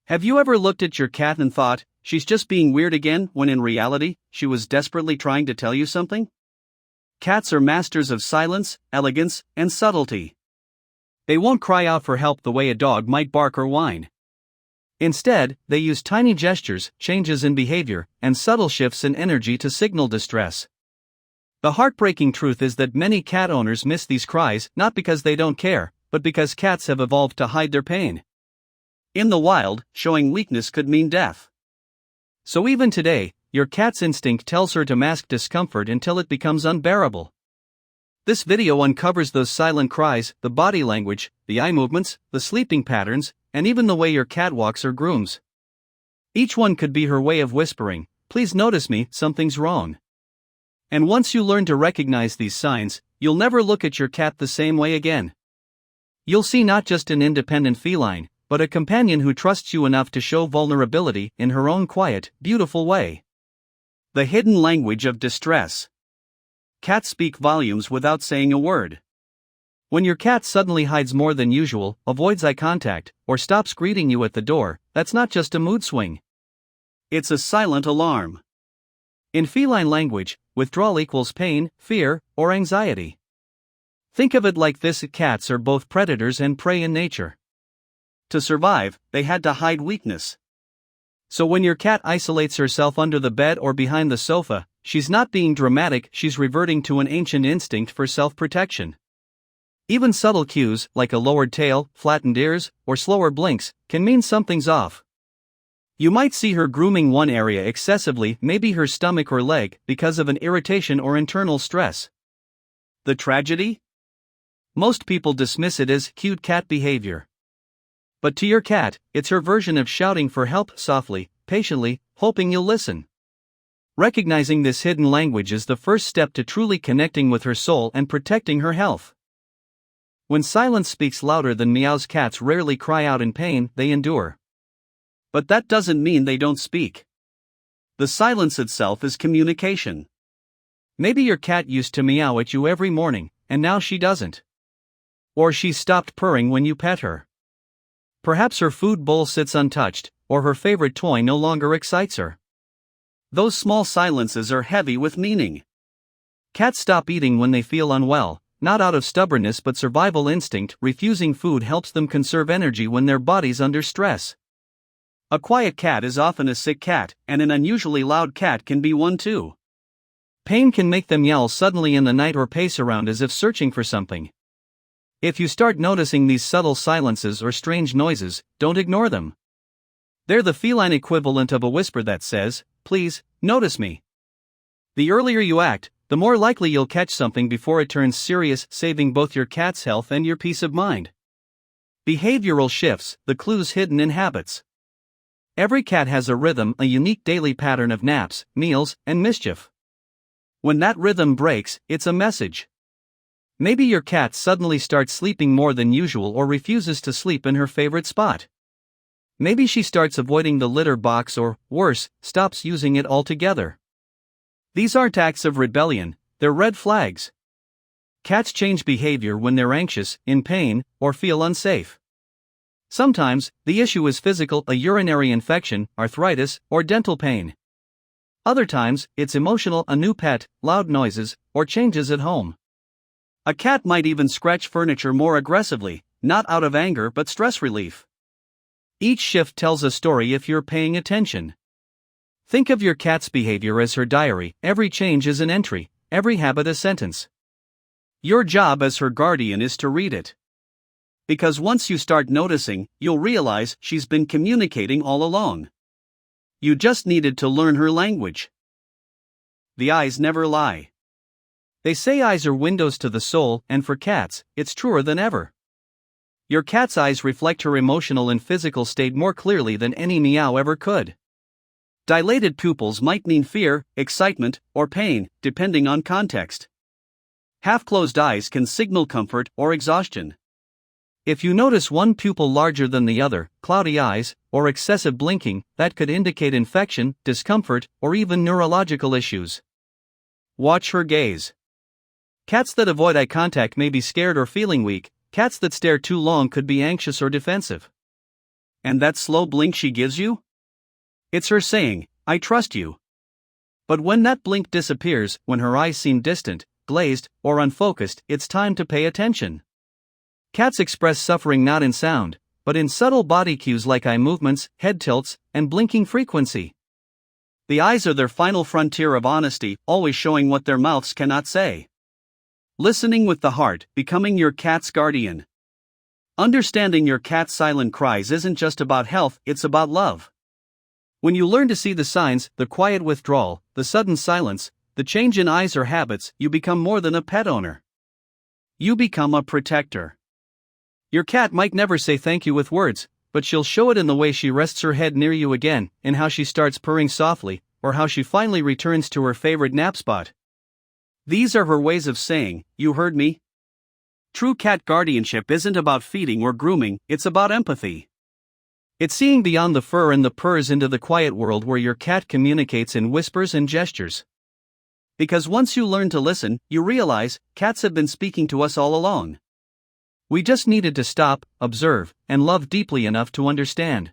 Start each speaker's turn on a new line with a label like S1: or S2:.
S1: Have you ever looked at your cat and thought, she's just being weird again, when in reality, she was desperately trying to tell you something? Cats are masters of silence, elegance, and subtlety. They won't cry out for help the way a dog might bark or whine. Instead, they use tiny gestures, changes in behavior, and subtle shifts in energy to signal distress. The heartbreaking truth is that many cat owners miss these cries not because they don't care, but because cats have evolved to hide their pain. In the wild, showing weakness could mean death. So even today, your cat's instinct tells her to mask discomfort until it becomes unbearable. This video uncovers those silent cries, the body language, the eye movements, the sleeping patterns, and even the way your cat walks or grooms. Each one could be her way of whispering, "Please notice me, something's wrong." And once you learn to recognize these signs, you'll never look at your cat the same way again. You'll see not just an independent feline, but a companion who trusts you enough to show vulnerability in her own quiet, beautiful way. The hidden language of distress. Cats speak volumes without saying a word. When your cat suddenly hides more than usual, avoids eye contact, or stops greeting you at the door, that's not just a mood swing. It's a silent alarm. In feline language, withdrawal equals pain, fear, or anxiety. Think of it like this: cats are both predators and prey in nature. To survive, they had to hide weakness. So when your cat isolates herself under the bed or behind the sofa, she's not being dramatic, she's reverting to an ancient instinct for self-protection. Even subtle cues, like a lowered tail, flattened ears, or slower blinks, can mean something's off. You might see her grooming one area excessively, maybe her stomach or leg, because of an irritation or internal stress. The tragedy? Most people dismiss it as cute cat behavior. But to your cat, it's her version of shouting for help, softly, patiently, hoping you'll listen. Recognizing this hidden language is the first step to truly connecting with her soul and protecting her health. When silence speaks louder than meows, cats rarely cry out in pain, they endure. But that doesn't mean they don't speak. The silence itself is communication. Maybe your cat used to meow at you every morning, and now she doesn't. Or she stopped purring when you pet her. Perhaps her food bowl sits untouched, or her favorite toy no longer excites her. Those small silences are heavy with meaning. Cats stop eating when they feel unwell, not out of stubbornness but survival instinct. Refusing food helps them conserve energy when their body's under stress. A quiet cat is often a sick cat, and an unusually loud cat can be one too. Pain can make them yell suddenly in the night or pace around as if searching for something. If you start noticing these subtle silences or strange noises, don't ignore them. They're the feline equivalent of a whisper that says, "Please, notice me." The earlier you act, the more likely you'll catch something before it turns serious, saving both your cat's health and your peace of mind. Behavioral shifts, the clues hidden in habits. Every cat has a rhythm, a unique daily pattern of naps, meals, and mischief. When that rhythm breaks, it's a message. Maybe your cat suddenly starts sleeping more than usual or refuses to sleep in her favorite spot. Maybe she starts avoiding the litter box or, worse, stops using it altogether. These aren't acts of rebellion, they're red flags. Cats change behavior when they're anxious, in pain, or feel unsafe. Sometimes, the issue is physical, a urinary infection, arthritis, or dental pain. Other times, it's emotional, a new pet, loud noises, or changes at home. A cat might even scratch furniture more aggressively, not out of anger but stress relief. Each shift tells a story if you're paying attention. Think of your cat's behavior as her diary, every change is an entry, every habit a sentence. Your job as her guardian is to read it. Because once you start noticing, you'll realize she's been communicating all along. You just needed to learn her language. The eyes never lie. They say eyes are windows to the soul, and for cats, it's truer than ever. Your cat's eyes reflect her emotional and physical state more clearly than any meow ever could. Dilated pupils might mean fear, excitement, or pain, depending on context. Half-closed eyes can signal comfort or exhaustion. If you notice one pupil larger than the other, cloudy eyes, or excessive blinking, that could indicate infection, discomfort, or even neurological issues. Watch her gaze. Cats that avoid eye contact may be scared or feeling weak. Cats that stare too long could be anxious or defensive. And that slow blink she gives you? It's her saying, I trust you. But when that blink disappears, when her eyes seem distant, glazed, or unfocused, it's time to pay attention. Cats express suffering not in sound, but in subtle body cues like eye movements, head tilts, and blinking frequency. The eyes are their final frontier of honesty, always showing what their mouths cannot say. Listening with the heart, becoming your cat's guardian. Understanding your cat's silent cries isn't just about health, it's about love. When you learn to see the signs, the quiet withdrawal, the sudden silence, the change in eyes or habits, you become more than a pet owner. You become a protector. Your cat might never say thank you with words, but she'll show it in the way she rests her head near you again, in how she starts purring softly, or how she finally returns to her favorite nap spot. These are her ways of saying, you heard me? True cat guardianship isn't about feeding or grooming, it's about empathy. It's seeing beyond the fur and the purrs into the quiet world where your cat communicates in whispers and gestures. Because once you learn to listen, you realize, cats have been speaking to us all along. We just needed to stop, observe, and love deeply enough to understand.